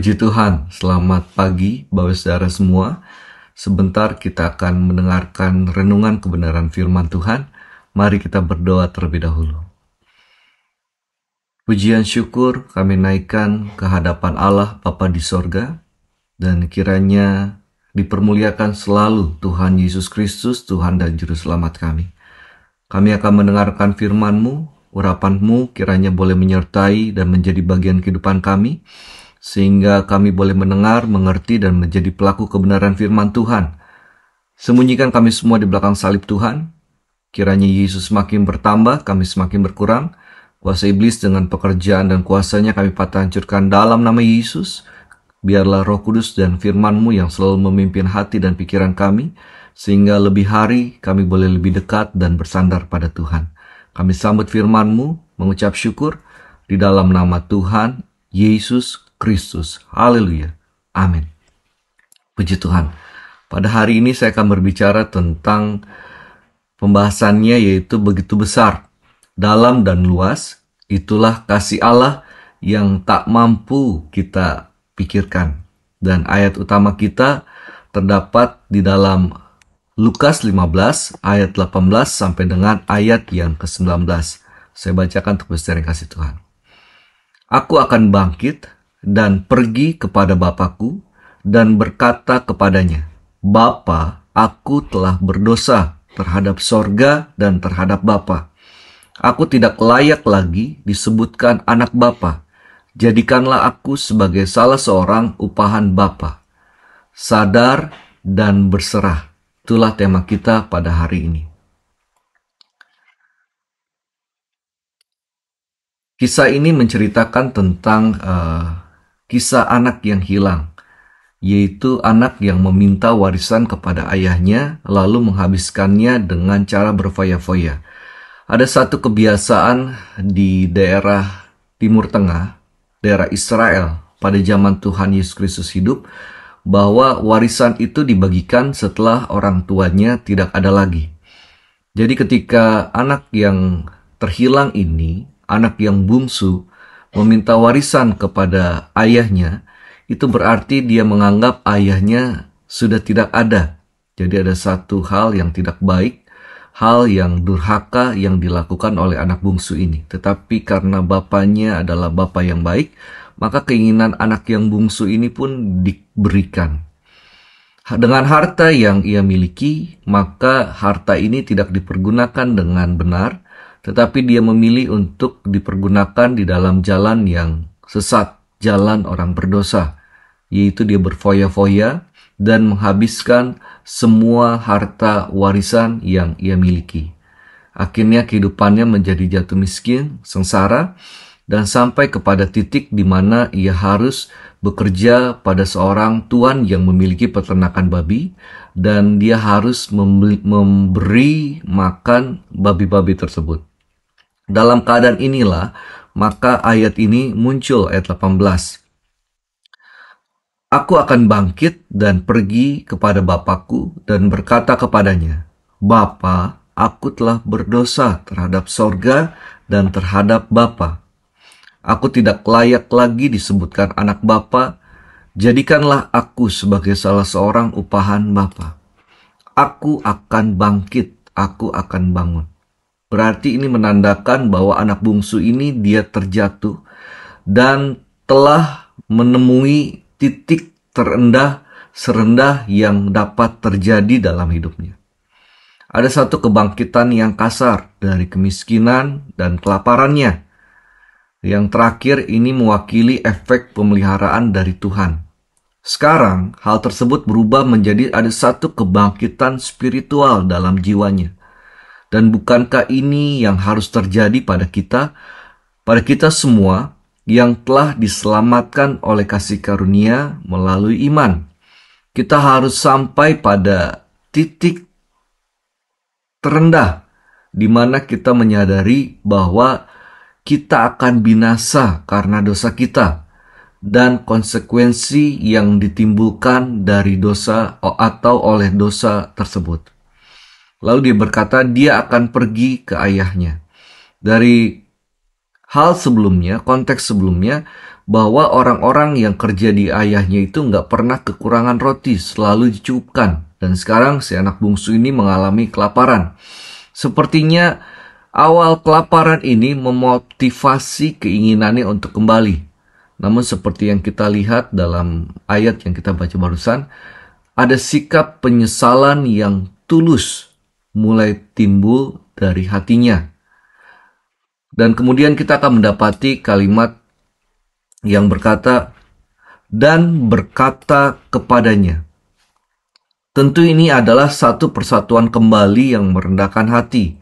Puji Tuhan, selamat pagi Bapak Saudara semua. Sebentar kita akan mendengarkan renungan kebenaran firman Tuhan. Mari kita berdoa terlebih dahulu. Pujian syukur kami naikkan ke hadapan Allah Bapa di sorga, dan kiranya dipermuliakan selalu Tuhan Yesus Kristus, Tuhan dan Juru Selamat kami. Kami akan mendengarkan firman-Mu, urapan-Mu kiranya boleh menyertai dan menjadi bagian kehidupan kami, sehingga kami boleh mendengar, mengerti, dan menjadi pelaku kebenaran firman Tuhan. Sembunyikan kami semua di belakang salib Tuhan. Kiranya Yesus semakin bertambah, kami semakin berkurang. Kuasa iblis dengan pekerjaan dan kuasanya kami patah hancurkan dalam nama Yesus. Biarlah Roh Kudus dan firman-Mu yang selalu memimpin hati dan pikiran kami, sehingga lebih hari kami boleh lebih dekat dan bersandar pada Tuhan. Kami sambut firman-Mu, mengucap syukur di dalam nama Tuhan Yesus Kristus. Haleluya. Amin. Puji Tuhan. Pada hari ini saya akan berbicara tentang pembahasannya, yaitu begitu besar, dalam dan luas. Itulah kasih Allah yang tak mampu kita pikirkan. Dan ayat utama kita terdapat di dalam Lukas 15 ayat 18 sampai dengan ayat yang ke-19. Saya bacakan untuk yang kasih Tuhan. Aku akan bangkit dan pergi kepada Bapakku dan berkata kepadanya, Bapa, aku telah berdosa terhadap sorga dan terhadap Bapa. Aku tidak layak lagi disebutkan anak Bapa. Jadikanlah aku sebagai salah seorang upahan Bapa. Sadar dan berserah. Itulah tema kita pada hari ini. Kisah ini menceritakan tentang kisah anak yang hilang, yaitu anak yang meminta warisan kepada ayahnya lalu menghabiskannya dengan cara berfoya-foya. Ada satu kebiasaan di daerah Timur Tengah, daerah Israel pada zaman Tuhan Yesus Kristus hidup, bahwa warisan itu dibagikan setelah orang tuanya tidak ada lagi. Jadi ketika anak yang terhilang ini, anak yang bungsu, meminta warisan kepada ayahnya, itu berarti dia menganggap ayahnya sudah tidak ada. Jadi ada satu hal yang tidak baik, hal yang durhaka yang dilakukan oleh anak bungsu ini. Tetapi karena bapaknya adalah bapak yang baik, maka keinginan anak yang bungsu ini pun diberikan. Dengan harta yang ia miliki, maka harta ini tidak dipergunakan dengan benar, tetapi dia memilih untuk dipergunakan di dalam jalan yang sesat, jalan orang berdosa, yaitu dia berfoya-foya dan menghabiskan semua harta warisan yang ia miliki. Akhirnya kehidupannya menjadi jatuh miskin, sengsara, dan sampai kepada titik di mana ia harus bekerja pada seorang tuan yang memiliki peternakan babi, dan dia harus memberi makan babi-babi tersebut. Dalam keadaan inilah, maka ayat ini muncul, ayat 18. Aku akan bangkit dan pergi kepada Bapakku dan berkata kepadanya, Bapa, aku telah berdosa terhadap sorga dan terhadap Bapa. Aku tidak layak lagi disebutkan anak Bapa, jadikanlah aku sebagai salah seorang upahan Bapa. Aku akan bangkit, aku akan bangun. Berarti ini menandakan bahwa anak bungsu ini dia terjatuh dan telah menemui titik terendah, serendah yang dapat terjadi dalam hidupnya. Ada satu kebangkitan yang kasar dari kemiskinan dan kelaparannya. Yang terakhir ini mewakili efek pemeliharaan dari Tuhan. Sekarang hal tersebut berubah menjadi ada satu kebangkitan spiritual dalam jiwanya. Dan bukankah ini yang harus terjadi pada kita semua yang telah diselamatkan oleh kasih karunia melalui iman? Kita harus sampai pada titik terendah di mana kita menyadari bahwa kita akan binasa karena dosa kita dan konsekuensi yang ditimbulkan dari dosa atau oleh dosa tersebut. Lalu dia berkata dia akan pergi ke ayahnya. Dari hal sebelumnya, konteks sebelumnya, bahwa orang-orang yang kerja di ayahnya itu nggak pernah kekurangan roti, selalu dicukupkan. Dan sekarang si anak bungsu ini mengalami kelaparan. Sepertinya awal kelaparan ini memotivasi keinginannya untuk kembali. Namun seperti yang kita lihat dalam ayat yang kita baca barusan, ada sikap penyesalan yang tulus mulai timbul dari hatinya. Dan kemudian kita akan mendapati kalimat yang berkata, dan berkata kepadanya. Tentu ini adalah satu persatuan kembali yang merendahkan hati.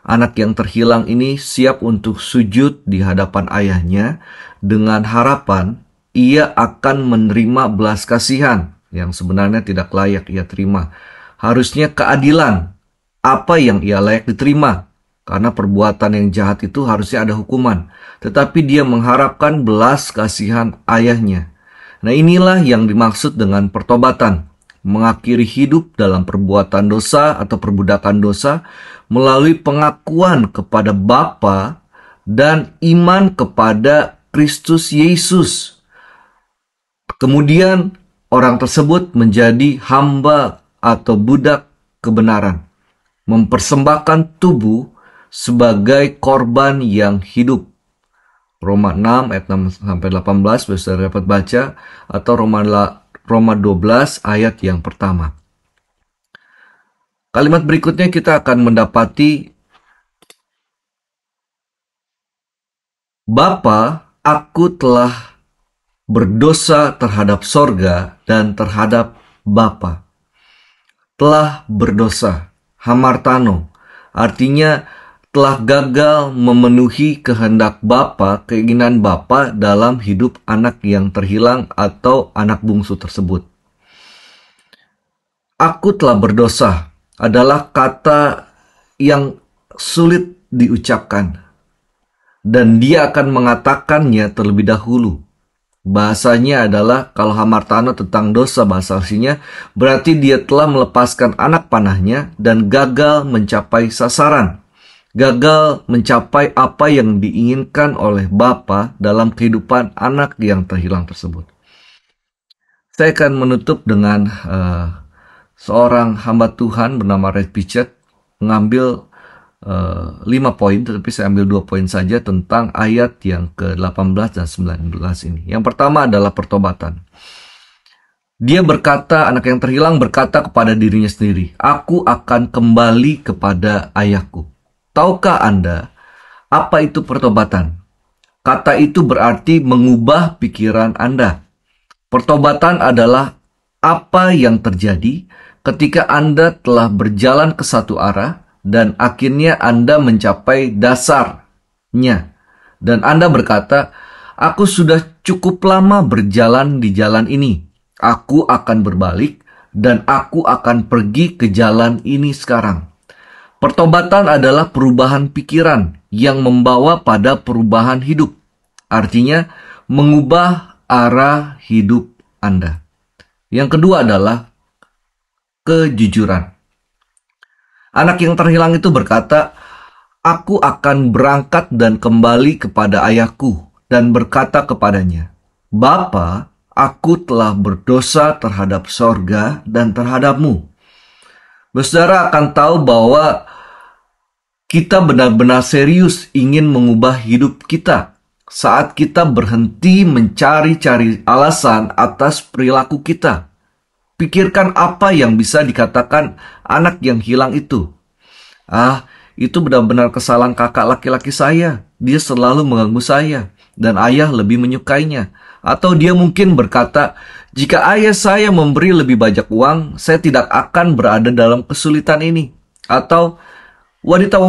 Anak yang terhilang ini siap untuk sujud di hadapan ayahnya dengan harapan ia akan menerima belas kasihan yang sebenarnya tidak layak ia terima. Harusnya keadilan, apa yang ia layak diterima. Karena perbuatan yang jahat itu harusnya ada hukuman. Tetapi dia mengharapkan belas kasihan ayahnya. Nah, inilah yang dimaksud dengan pertobatan. Mengakhiri hidup dalam perbuatan dosa atau perbudakan dosa melalui pengakuan kepada Bapa dan iman kepada Kristus Yesus. Kemudian orang tersebut menjadi hamba atau budak kebenaran. Mempersembahkan tubuh sebagai korban yang hidup. Roma 6 ayat 6-18 bisa dapat baca, atau Roma 12 ayat yang pertama. Kalimat berikutnya kita akan mendapati, Bapa, aku telah berdosa terhadap sorga dan terhadap Bapa. Telah berdosa, hamartano, artinya telah gagal memenuhi kehendak Bapa, keinginan Bapa dalam hidup anak yang terhilang atau anak bungsu tersebut. Aku telah berdosa adalah kata yang sulit diucapkan, dan dia akan mengatakannya terlebih dahulu. Bahasanya adalah, kalau hamartano tentang dosa bahasa aslinya, berarti dia telah melepaskan anak panahnya dan gagal mencapai sasaran. Gagal mencapai apa yang diinginkan oleh Bapa dalam kehidupan anak yang terhilang tersebut. Saya akan menutup dengan seorang hamba Tuhan bernama Red Pichet mengambil 5 poin, tetapi saya ambil 2 poin saja tentang ayat yang ke-18 dan 19 ini. Yang pertama adalah pertobatan. Dia berkata, anak yang terhilang berkata kepada dirinya sendiri, aku akan kembali kepada ayahku. Tahukah Anda apa itu pertobatan? Kata itu berarti mengubah pikiran Anda. Pertobatan adalah apa yang terjadi ketika Anda telah berjalan ke satu arah dan akhirnya Anda mencapai dasarnya. Dan Anda berkata, aku sudah cukup lama berjalan di jalan ini. Aku akan berbalik dan aku akan pergi ke jalan ini sekarang. Pertobatan adalah perubahan pikiran yang membawa pada perubahan hidup. Artinya, mengubah arah hidup Anda. Yang kedua adalah kejujuran. Anak yang terhilang itu berkata, aku akan berangkat dan kembali kepada ayahku dan berkata kepadanya, Bapa, aku telah berdosa terhadap sorga dan terhadapmu. Saudara akan tahu bahwa kita benar-benar serius ingin mengubah hidup kita saat kita berhenti mencari-cari alasan atas perilaku kita. Pikirkan apa yang bisa dikatakan anak yang hilang itu. Itu benar-benar kesalahan kakak laki-laki saya. Dia selalu mengganggu saya dan ayah lebih menyukainya. Atau dia mungkin berkata, jika ayah saya memberi lebih banyak uang, saya tidak akan berada dalam kesulitan ini. Atau wanita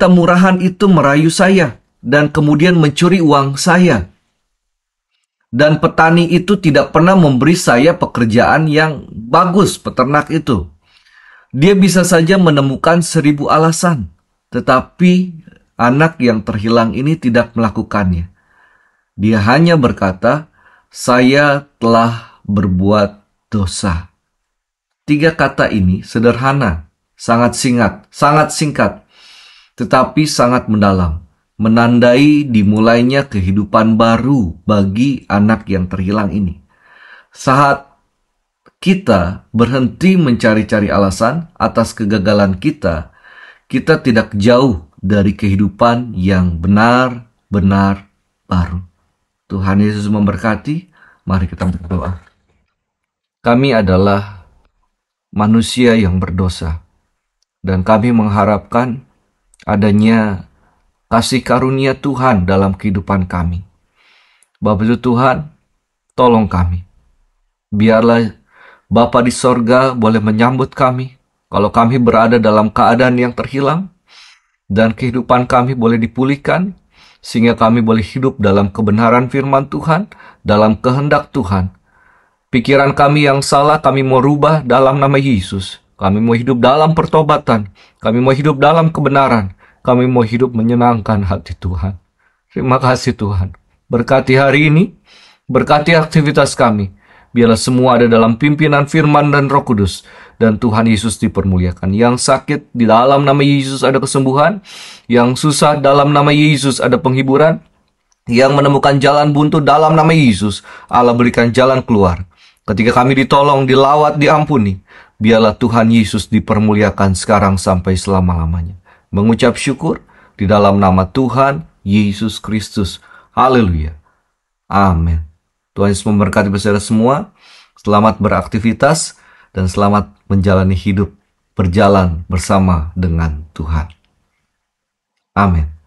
murahan itu merayu saya dan kemudian mencuri uang saya. Dan petani itu tidak pernah memberi saya pekerjaan yang bagus, peternak itu. Dia bisa saja menemukan 1000 alasan, tetapi anak yang terhilang ini tidak melakukannya. Dia hanya berkata, saya telah berbuat dosa. 3 kata ini sederhana, sangat singkat, tetapi sangat mendalam. menandai dimulainya kehidupan baru bagi anak yang terhilang ini. Saat kita berhenti mencari-cari alasan atas kegagalan kita, kita tidak jauh dari kehidupan yang benar-benar baru. Tuhan Yesus memberkati. Mari kita berdoa. Kami adalah manusia yang berdosa, dan kami mengharapkan adanya kasih karunia Tuhan dalam kehidupan kami. Bapak itu Tuhan, tolong kami. Biarlah Bapa di sorga boleh menyambut kami kalau kami berada dalam keadaan yang terhilang, dan kehidupan kami boleh dipulihkan, sehingga kami boleh hidup dalam kebenaran firman Tuhan, dalam kehendak Tuhan. Pikiran kami yang salah kami mau rubah dalam nama Yesus. Kami mau hidup dalam pertobatan. Kami mau hidup dalam kebenaran. Kami mau hidup menyenangkan hati Tuhan. Terima kasih Tuhan. Berkati hari ini, berkati aktivitas kami. Biarlah semua ada dalam pimpinan firman dan Roh Kudus. Dan Tuhan Yesus dipermuliakan. Yang sakit, di dalam nama Yesus ada kesembuhan. Yang susah, dalam nama Yesus ada penghiburan. Yang menemukan jalan buntu, dalam nama Yesus Allah berikan jalan keluar. Ketika kami ditolong, dilawat, diampuni, biarlah Tuhan Yesus dipermuliakan sekarang sampai selama-lamanya. Mengucap syukur di dalam nama Tuhan Yesus Kristus. Haleluya. Amin. Tuhan Yesus memberkati saudara semua. Selamat beraktivitas dan selamat menjalani hidup berjalan bersama dengan Tuhan. Amin.